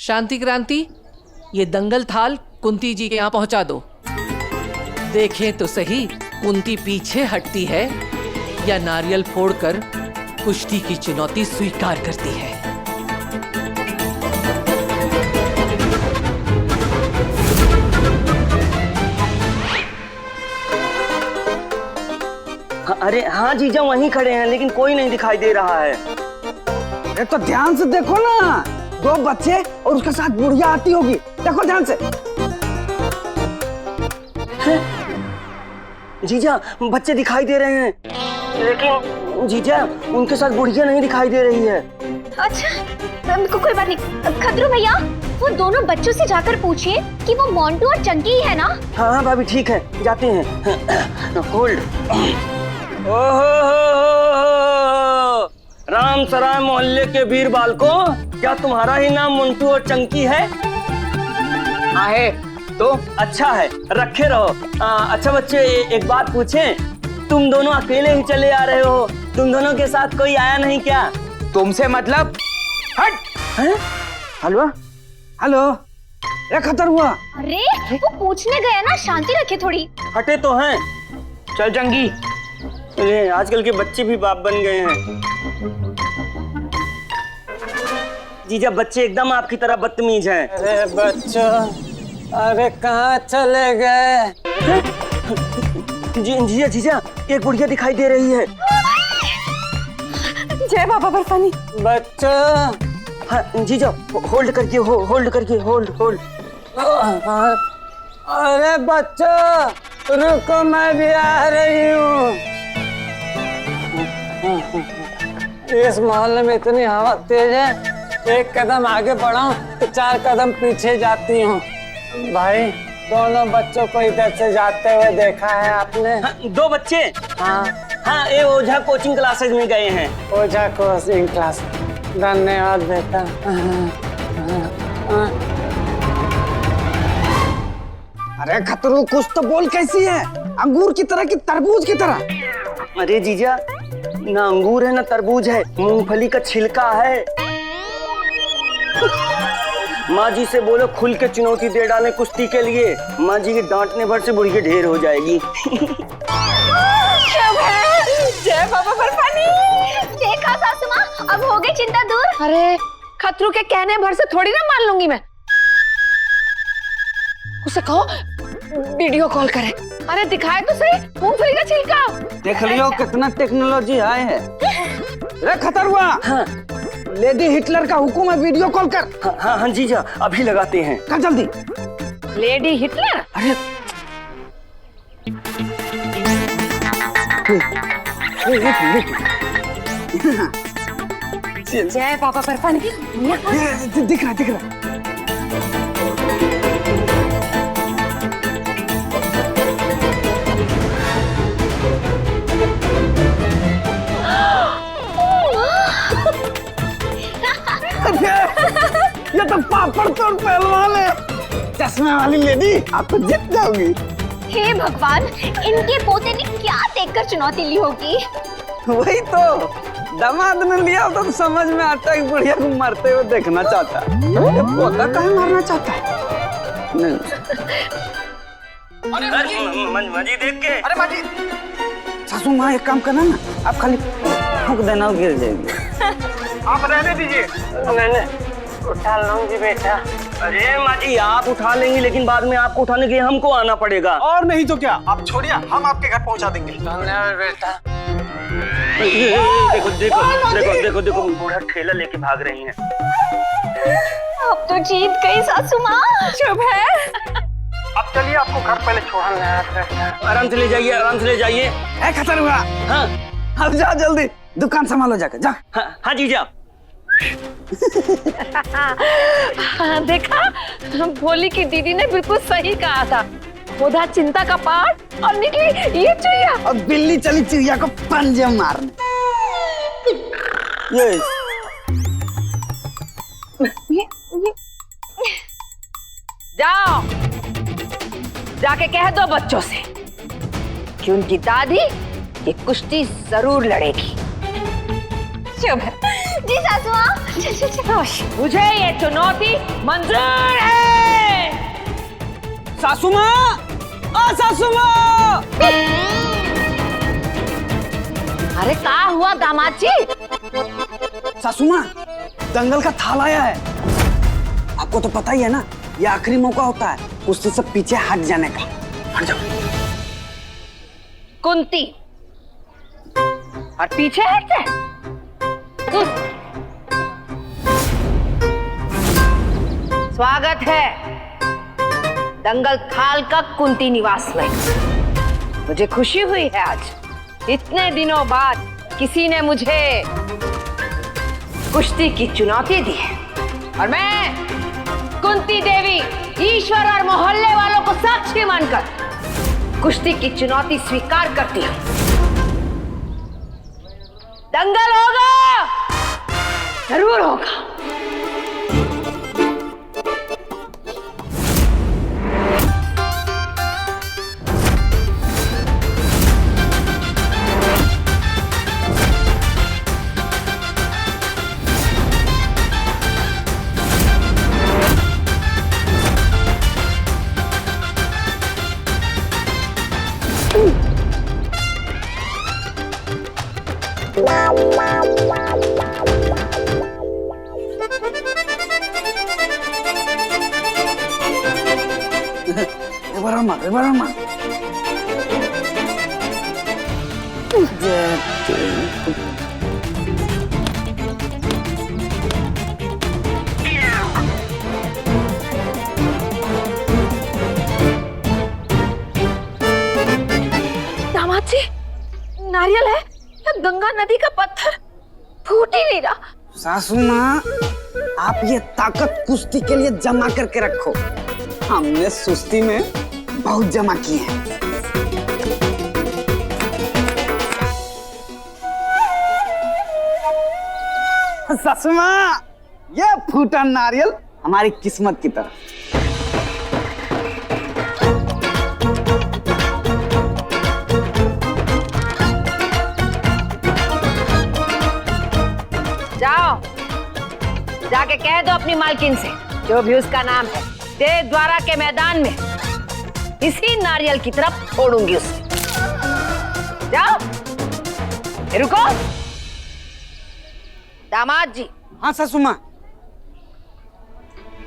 शांति क्रांति, ये दंगल थाल कुंती जी के यहाँ पहुंचा दो। देखें तो सही कुंती पीछे हटती है या नारियल फोड़कर कुश्ती की चुनौती स्वीकार करती है। अरे हाँ जीजा, वहीं खड़े हैं लेकिन कोई नहीं दिखाई दे रहा है। अरे तो ध्यान से देखो ना, 2 बच्चे और उसके साथ बुढ़िया आती होगी, देखो ध्यान से। जीजा बच्चे दिखाई दे रहे हैं, लेकिन जीजा उनके साथ बुढ़िया नहीं दिखाई दे रही है। अच्छा कोई बात नहीं। खतरू भैया, वो दोनों बच्चों से जाकर पूछिए कि वो मोंटू और चंकी ही है ना। हाँ हाँ भाभी ठीक है, जाते हैं। होल्ड। ओहो राम सराय मोहल्ले के वीर बालकों, क्या तुम्हारा ही नाम मोंटू और चंकी है? आहे तो अच्छा है, रखे रहो। अच्छा बच्चे, एक बात पूछें, तुम दोनों अकेले ही चले आ रहे हो? तुम दोनों के साथ कोई आया नहीं क्या? तुमसे मतलब? हट। हैं? हलवा? हेलो, क्या खतर हुआ? अरे वो पूछने गया ना, शांति रखे थोड़ी। हटे तो हैं। चल चंकी, अरे आजकल के बच्चे भी बाप बन गए हैं। जीजा बच्चे एकदम आपकी तरह बदतमीज हैं। अरे बच्चों, अरे कहाँ चले गए? जीजा जीजा, एक बुढ़िया दिखाई दे रही है। जय बाबा बर्फानी। बच्चों, हाँ जीजा, होल्ड करके होल्ड करके होल्ड। अरे बच्चों रुको, मैं भी आ रही हूँ। इस मोहल्ले में इतनी हवा तेज है, एक कदम आगे बढ़ा तो 4 कदम पीछे जाती हूँ। भाई, दोनों बच्चों को इधर से जाते हुए देखा है आपने? हाँ, 2 बच्चे? हाँ हाँ, ये ओझा कोचिंग क्लासेस में गए हैं। ओझा कोचिंग क्लास। धन्यवाद बेटा। अरे खतरू, कुछ तो बोल। कैसी है? अंगूर की तरह कि तरबूज की तरह? अरे जीजा, ना अंगूर है ना तरबूज है, मूंगफली का छिलका है। माँ जी से बोलो खुल के चुनौती दे डालें कुश्ती के लिए। माँ जी के डांटने भर से बुढ़ी ढेर हो जाएगी। जय बाबा बर्फानी। देखा सासू माँ, अब हो गई चिंता दूर। अरे खतरू के कहने भर से थोड़ी ना मान लूंगी मैं। उसे कहो वीडियो कॉल करे। अरे दिखाए तो सही मूंगफली का छिलका। देख लियो कितना टेक्नोलॉजी आए है। अरे खतर हुआ। हाँ लेडी हिटलर का हुक्म है, वीडियो कॉल कर। हाँ हाँ जीजा, अभी लगाते हैं। कर जल्दी। Lady Hitler? अरे जय बाबा बर्फानी। दिख रहा। ये तो पापड़ तोड़ पहलवान है। चश्मे वाली लेडी, आप तो जीत जाओगी। हे भगवान, इनके पोते ने क्या देखकर चुनौती ली होगी। वही तो, दामाद ने लिया होता तो समझ में आता है कि बुढ़िया को मरते हुए देखना चाहता है। ये पोता कहीं मारना चाहता है? नहीं। माजी देख के। अरे माजी, सासू माँ एक काम करना ना, आप खाली फूंक देना, गिर जाएगी। आप रहने दीजिए। मैंने उठा लूंगी बेटा। अरे माँ जी, आप उठा लेंगी लेकिन बाद में आपको उठाने के लिए हमको आना पड़ेगा। और नहीं तो क्या, आप छोड़िए, हम आपके घर पहुंचा देंगे। धन्यवाद बेटा। देखो देखो देखो देखो देखो, बूढ़ा ठेला लेके भाग रही हैं। अब तो जीत गई सासू माँ। चुप है। अब चलिए, आपको घर पहले छोड़ना है। आराम से ले जाइए, आराम से ले जाइए। है खतर हुआ। हाँ अब जा जल्दी, दुकान संभालो जाकर, जा। हाँ जीजा। हाँ, देखा, भोली की दीदी ने बिल्कुल सही कहा था। उधर चिंता का पाठ और निकली ये चुईया। और बिल्ली चली चिड़िया को पंजे मारने। ये जाओ, जाके कह दो बच्चों से कि उनकी दादी ये कुश्ती जरूर लड़ेगी। शुभ है जी सासू माँ। चल चल चल। मुझे ये चुनौती मंजूर है। सासू माँ, सासू माँ। अरे क्या हुआ दामाद जी? सासू माँ, दंगल का थाल आया है। आपको तो पता ही है ना, ये आखिरी मौका होता है कुश्ती से पीछे हट जाने का। हट जाओ। कुंती और पीछे हट जाए। स्वागत है दंगल थाल का कुंती निवास में। मुझे खुशी हुई है आज इतने दिनों बाद किसी ने मुझे कुश्ती की चुनौती दी है और मैं कुंती देवी ईश्वर और मोहल्ले वालों को साक्षी मानकर कुश्ती की चुनौती स्वीकार करती हूँ। दंगल होगा, जरूर होगा। दामाद जी, नारियल है या गंगा नदी का पत्थर? फूट ही नहीं रहा। सासू माँ, आप ये ताकत कुश्ती के लिए जमा करके रखो। हमने सुस्ती में बहुत जमा की है। सासू माँ, ये फूटा नारियल हमारी किस्मत की तरह। जाओ, जाके कह दो अपनी मालकिन से, जो भी उसका नाम है, देव द्वारा के मैदान में इसी नारियल की तरफ छोड़ूंगी उसे। जाओ। रुको दामाद जी। हाँ सासू माँ।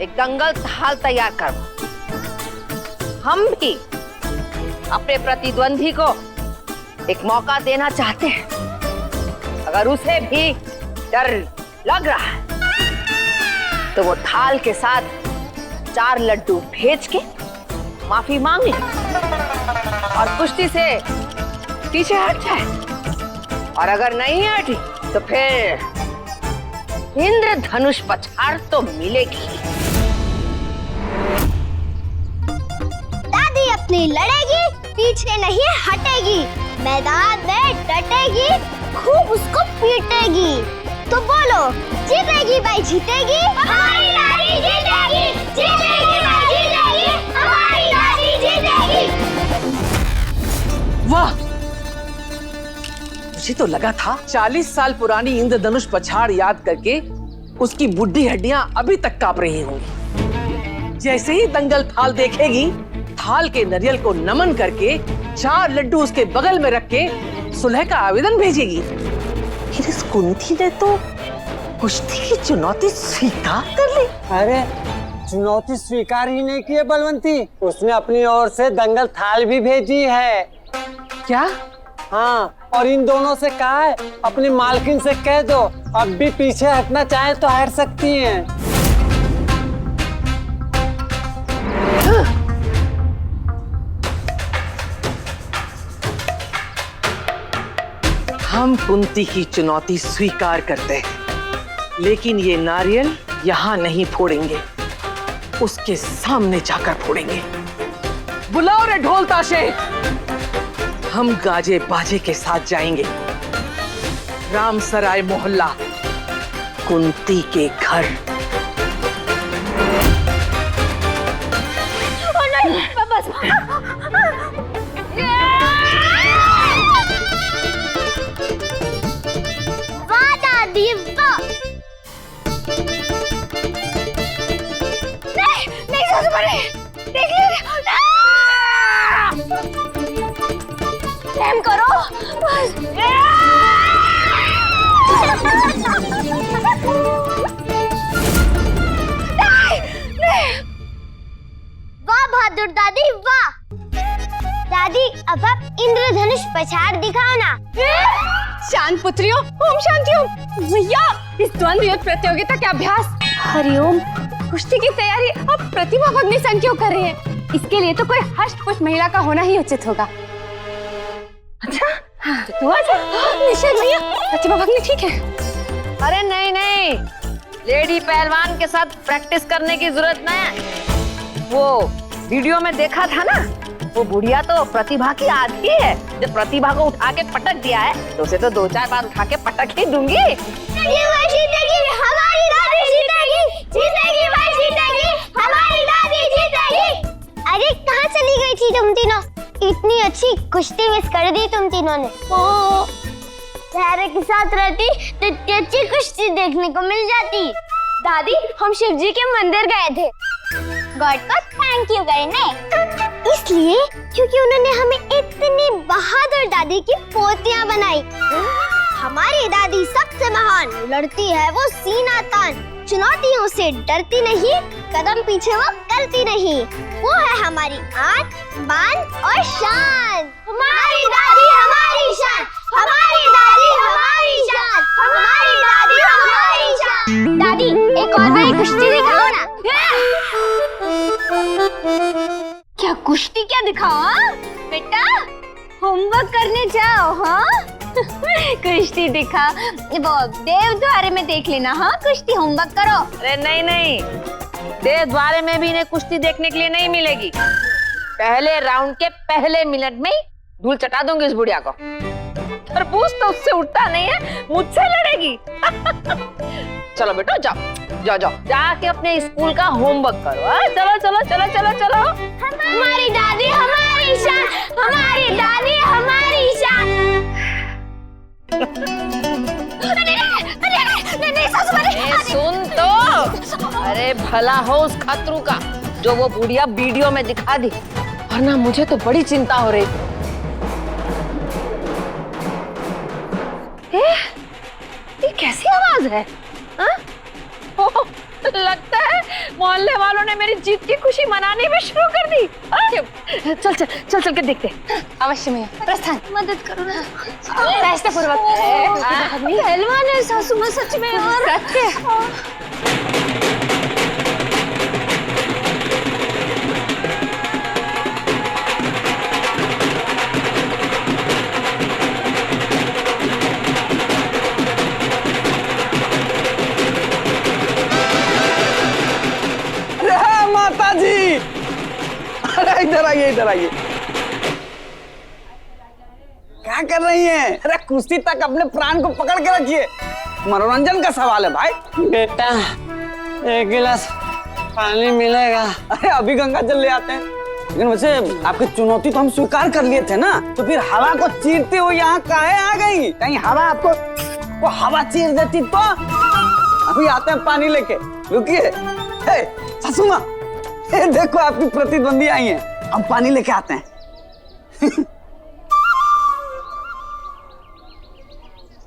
एक दंगल थाल तैयार करो। हम भी अपने प्रतिद्वंदी को एक मौका देना चाहते हैं। अगर उसे भी डर लग रहा है तो वो थाल के साथ 4 लड्डू भेज के माफी मांग ले और कुश्ती से पीछे हट जाए। और अगर नहीं हटी तो फिर इंद्रधनुष पछाड़ तो मिलेगी। दादी अपनी लड़ेगी, पीछे नहीं हटेगी, मैदान में डटेगी, खूब उसको पीटेगी। तो बोलो, जीतेगी भाई जीतेगी, हमारी दादी जीतेगी, जीतेगी भाई जीतेगी, हमारी दादी जीतेगी। वाह, मुझे तो लगा था 40 साल पुरानी इंद्रधनुष पछाड़ याद करके उसकी बुढ़ी हड्डियां अभी तक कांप रही होंगी। जैसे ही दंगल थाल देखेगी, थाल के नारियल को नमन करके 4 लड्डू उसके बगल में रख के सुलह का आवेदन भेजेगी। फिर इस कुंती ने तो कुश्ती की चुनौती स्वीकार कर ली। अरे चुनौती स्वीकार ही नहीं की है बलवंती, उसने अपनी ओर से दंगल थाल भी भेजी है। क्या? हाँ, और इन दोनों से कहा है अपनी मालकिन से कह दो, अब भी पीछे हटना चाहे तो हट सकती हैं। हम कुंती की चुनौती स्वीकार करते हैं, लेकिन ये नारियल यहाँ नहीं फोड़ेंगे, उसके सामने जाकर फोड़ेंगे। बुलाओ रे ढोल ताशे, हम गाजे बाजे के साथ जाएंगे रामसराय मोहल्ला, कुंती के घर। बस वाह दादी वाह। अरे देखिए, प्रेम करो बस। वाह बहादुर दादी वाह। दादी अब आप इंद्रधनुष पछाड़ दिखाओ ना। शांत पुत्रियों, ओम शांति ओम। भैया, इस द्वंद्व युद्ध प्रतियोगिता का अभ्यास हरिओम कुश्ती की तैयारी अब प्रतिभा भगनी संग क्यों कर रहे हैं? इसके लिए तो कोई हष्ट-पुष्ट महिला का होना ही उचित होगा। अच्छा, हाँ, तो आजा। निश्चय भैया, प्रतिभा भगनी ठीक है। अरे नहीं नहीं, लेडी पहलवान के साथ प्रैक्टिस करने की जरूरत नहीं है। वो वीडियो में देखा था ना, वो बुढ़िया तो प्रतिभा की आदमी है। जब प्रतिभा को उठा के पटक दिया है तो उसे तो 2-4 बार उठा के पटक ही दूंगी। जीतेगी, हमारी दादी जीतेगी, जीतेगी भाई जीतेगी, हमारी दादी जीतेगी। अरे कहाँ चली गई थी तुम तीनों? इतनी अच्छी कुश्ती मिस कर दी तुम तीनों ने। धैर्य के साथ रहती तो इतनी अच्छी कुश्ती देखने को मिल जाती। दादी, हम शिव जी के मंदिर गए थे। गॉड को थैंक यू करने, इसलिए क्योंकि उन्होंने हमें इतनी बहादुर दादी की पोतियां बनाई। हमारी दादी सबसे महान, लड़ती है वो सीना तान, चुनौतियों से डरती नहीं, कदम पीछे वो करती नहीं। वो है हमारी आन, बान और शान। हमारी दादी हमारी शान, हमारी दादी हमारी शान, हमारी दादी हमारी शान। दादी, एक और नई कुश्ती दिखाओ ना। क्या कुश्ती क्या दिखाओ बेटा? होमवर्क करने जाओ। हाँ कुश्ती दिखा, वो देवद्वारे में देख लेना। हाँ कुश्ती होमवर्क करो। अरे नहीं नहीं, देवद्वारे में भी इन्हें कुश्ती देखने के लिए नहीं मिलेगी। पहले राउंड के पहले मिनट में ही धूल चटा दूंगी इस बुढ़िया को। तरबूज तो उससे उठता नहीं है, मुझसे लड़ेगी। चलो बेटा जाओ जाओ जाओ, जाके अपने स्कूल का होमवर्क करो। चलो चलो चलो चलो चलो। हमारी दादी हमारी शान, हमारी दादी हमारी शान। सुन तो, अरे भला हो उस खतरू का जो वो बुढ़िया वीडियो में दिखा दी, वरना मुझे तो बड़ी चिंता हो रही थी। ये कैसी आवाज है? लगता है मोहल्ले वालों ने मेरी जीत की खुशी मनानी भी शुरू कर दी। चल चल चल चल के देखते। अवश्य मैया, प्रस्थान। मदद करो ना। ऐसे पूर्वक। पहलवान है सासू माँ सच में। और माता जी, अरे इधर आइए इधर आइए। क्या कर रही हैं? अरे कुश्ती तक अपने प्राण को पकड़ के रखिए, मनोरंजन का सवाल है भाई। बेटा, एक गिलास पानी मिलेगा? अरे अभी गंगा जल ले आते हैं। लेकिन वैसे आपकी चुनौती तो हम स्वीकार कर लिए थे ना, तो फिर हवा को चीरते हुए यहाँ काहे आ गई? कहीं हवा आपको वो हवा चीर देती तो? अभी आते हैं पानी लेके, रुकिए। सासू माँ, देखो आपकी प्रतिद्वंदी आई है, हम पानी लेके आते हैं।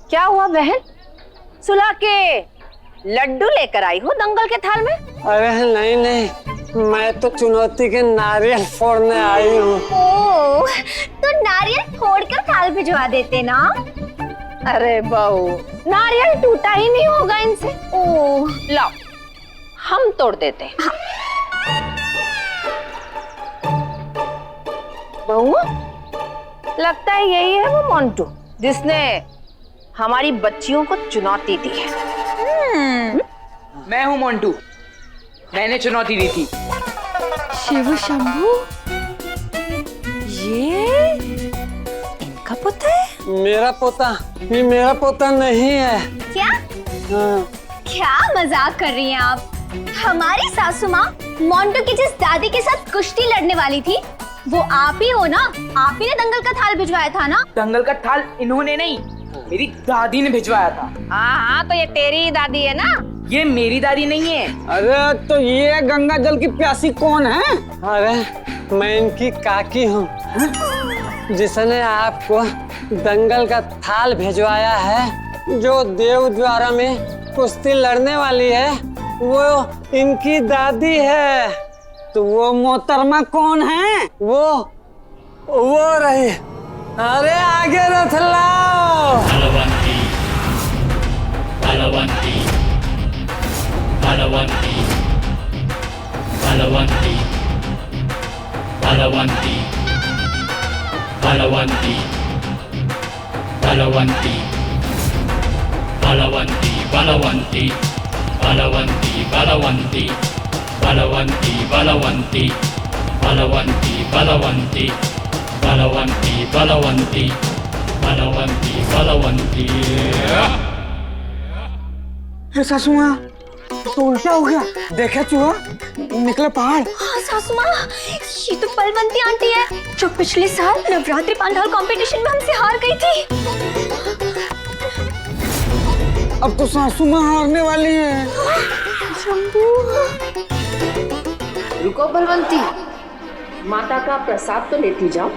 क्या हुआ बहन? सुला के लड्डू लेकर आई हो दंगल के थाल में? अरे नहीं नहीं, मैं तो चुनौती के नारियल फोड़ने आई हूँ। ओह, तो नारियल फोड़कर थाल भिजवा देते ना। अरे बहू, नारियल टूटा ही नहीं होगा इनसे। ओह, लाओ हम तोड़ देते हैं। हाँ। बहू, लगता है यही है वो मोंटू जिसने हमारी बच्चियों को चुनौती दी है। मैं हूँ मोंटू, मैंने चुनौती दी थी। शिव शंभू, ये इनका पोता है? मेरा पोता? ये मेरा पोता नहीं है। क्या? हाँ। क्या मजाक कर रही हैं आप? हमारी सासू माँ मोंटू की जिस दादी के साथ कुश्ती लड़ने वाली थी, वो आप ही हो ना? आप ही ने दंगल का थाल भिजवाया था ना? दंगल का थाल इन्होंने नहीं, मेरी दादी ने भिजवाया था। हाँ हाँ, तो ये तेरी ही दादी है ना? ये मेरी दादी नहीं है। अरे तो ये गंगा जल की प्यासी कौन है? अरे मैं इनकी काकी हूँ, जिसने आपको दंगल का थाल भिजवाया है। जो देव द्वारा में कुश्ती लड़ने वाली है वो इनकी दादी है। तो वो मोहतरमा कौन है? वो रही। अरे आगे रथ लाओ। Balawanti, Balawanti, Balawanti, Balawanti, Balawanti, Balawanti, Balawanti, Balawanti, Balawanti, Balawanti, Balawanti, Balawanti, Balawanti, Balawanti, Balawanti, Balawanti, Balawanti, Balawanti. सासू माँ तो उल्टा हो गया, देखा चूहा निकला पहाड़। हाँ सासू माँ, ये तो बलवंती आंटी है जो पिछले साल नवरात्रि पंडाल कंपटीशन में हमसे हार गई थी। अब तो सासू माँ हारने वाली है। रुको बलवंती, माता का प्रसाद तो लेती जाओ।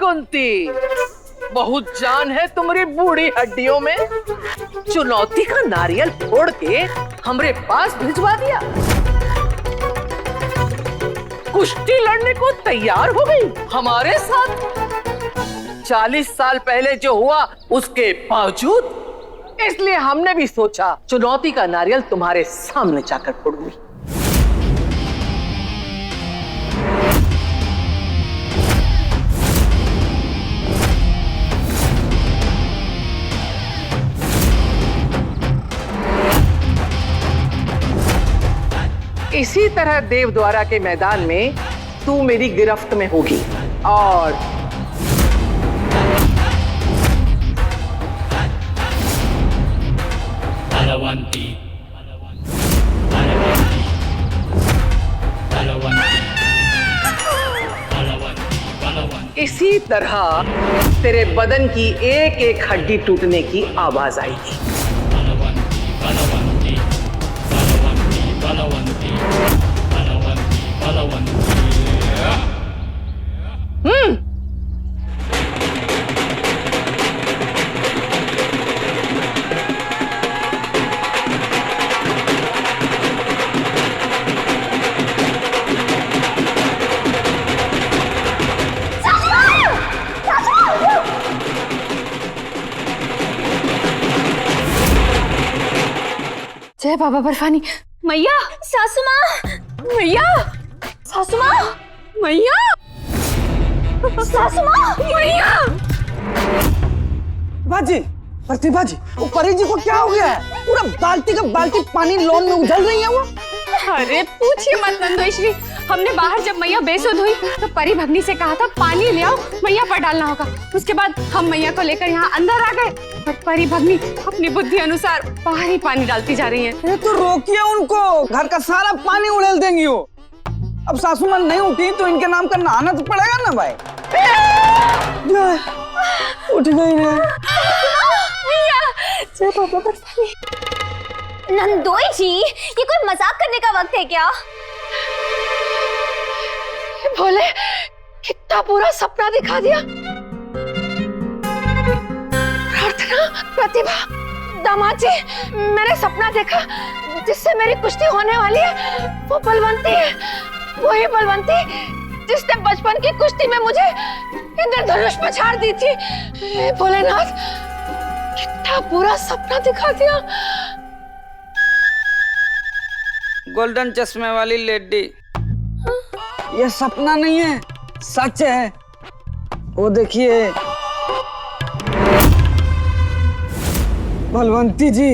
कुंती, बहुत जान है तुम्हारी बूढ़ी हड्डियों में। चुनौती का नारियल फोड़ के हमरे पास भिजवा दिया। कुश्ती लड़ने को तैयार हो गई हमारे साथ। 40 साल पहले जो हुआ उसके बावजूद, इसलिए हमने भी सोचा चुनौती का नारियल तुम्हारे सामने जाकर फोड़ूंगी। इसी तरह देवद्वारा के मैदान में तू मेरी गिरफ्त में होगी और Balawanti, Balawanti, Balawanti, Balawanti, Balawanti. इसी तरह तेरे बदन की एक एक हड्डी टूटने की आवाज आएगी। Balawanti, Balawanti, Balawanti, Balawanti, Balawanti, Balawanti. जय बाबा बर्फानी। मैया, सासू माँ, मैया, सासू माँ, मैया, सासू माँ, मैया। बाजी, प्रतिभा जी, वो परी जी को क्या हो गया है? पूरा बाल्टी का बाल्टी पानी लॉन में उछल रही है वो। अरे पूछिए मत नंदोश्री, हमने बाहर जब मैया बेसुध हुई तो परी भगनी से कहा था पानी ले आओ, मैया पर डालना होगा। उसके बाद हम मैया को लेकर यहाँ अंदर आ गए, पर परी भगनी अपनी बुद्धि अनुसार बाहर ही पानी डालती जा रही है। ये तो रोकिए उनको, घर का सारा पानी उड़ेल देंगी वो। अब सासू माँ नहीं उठी तो इनके नाम का नहाना तो पड़ेगा ना भाई। उठ गई रे। जय बाबा बर्फानी। नंदोई जी, ये कोई मजाक करने का वक्त है क्या? बोले कितना पूरा सपना दिखा दिया। प्रार्थना, प्रतिभा, दामाद जी, मैंने सपना देखा जिससे मेरी कुश्ती होने वाली है। वो बलवंती है, वही बलवंती जिसने बचपन की कुश्ती में मुझे इंद्रधनुष पर छाड़ दी थी। भोलेनाथ, कितना पूरा सपना दिखा दिया। गोल्डन चश्मे वाली लेडी, ये सपना नहीं है, सच है। वो देखिए बलवंती जी,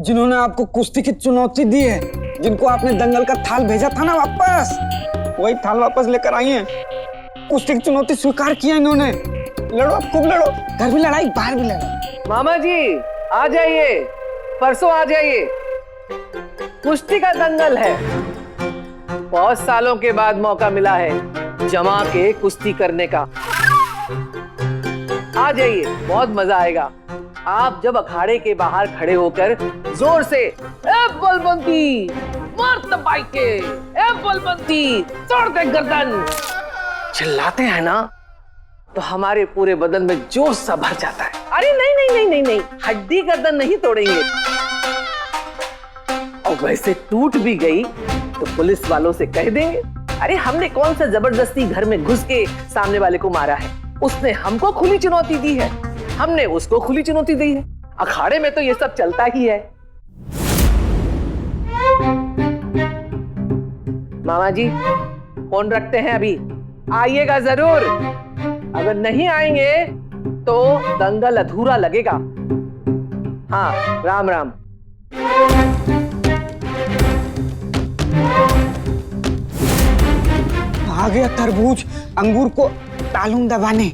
जिन्होंने आपको कुश्ती की चुनौती दी है, जिनको आपने दंगल का थाल भेजा था ना वापस, वही थाल वापस लेकर आई हैं। कुश्ती की चुनौती स्वीकार किया इन्होंने। लड़ो, आप खूब लड़ो, घर भी लड़ाई, बाहर भी लड़ो। मामा जी आ जाइए, परसों आ जाइए, कुश्ती का दंगल है। बहुत सालों के बाद मौका मिला है जमा के कुश्ती करने का। आ जाइए, बहुत मजा आएगा। आप जब अखाड़े के बाहर खड़े होकर जोर से ए बलबंती मार दबाई के, ए बलबंती तोड़ दे गर्दन चिल्लाते हैं ना, तो हमारे पूरे बदन में जोश सा भर जाता है। अरे नहीं नहीं नहीं नहीं नहीं, हड्डी गर्दन नहीं तोड़ेंगे, और वैसे टूट भी गई तो पुलिस वालों से कह देंगे अरे हमने कौन सा जबरदस्ती घर में घुस के सामने वाले को मारा है, उसने हमको खुली चुनौती दी है, हमने उसको खुली चुनौती दी है। अखाड़े में तो ये सब चलता ही है। मामा जी फोन रखते हैं, अभी आइएगा जरूर। अगर नहीं आएंगे तो दंगल अधूरा लगेगा। हाँ, राम राम। आ गया तरबूज अंगूर को तालूम दबाने।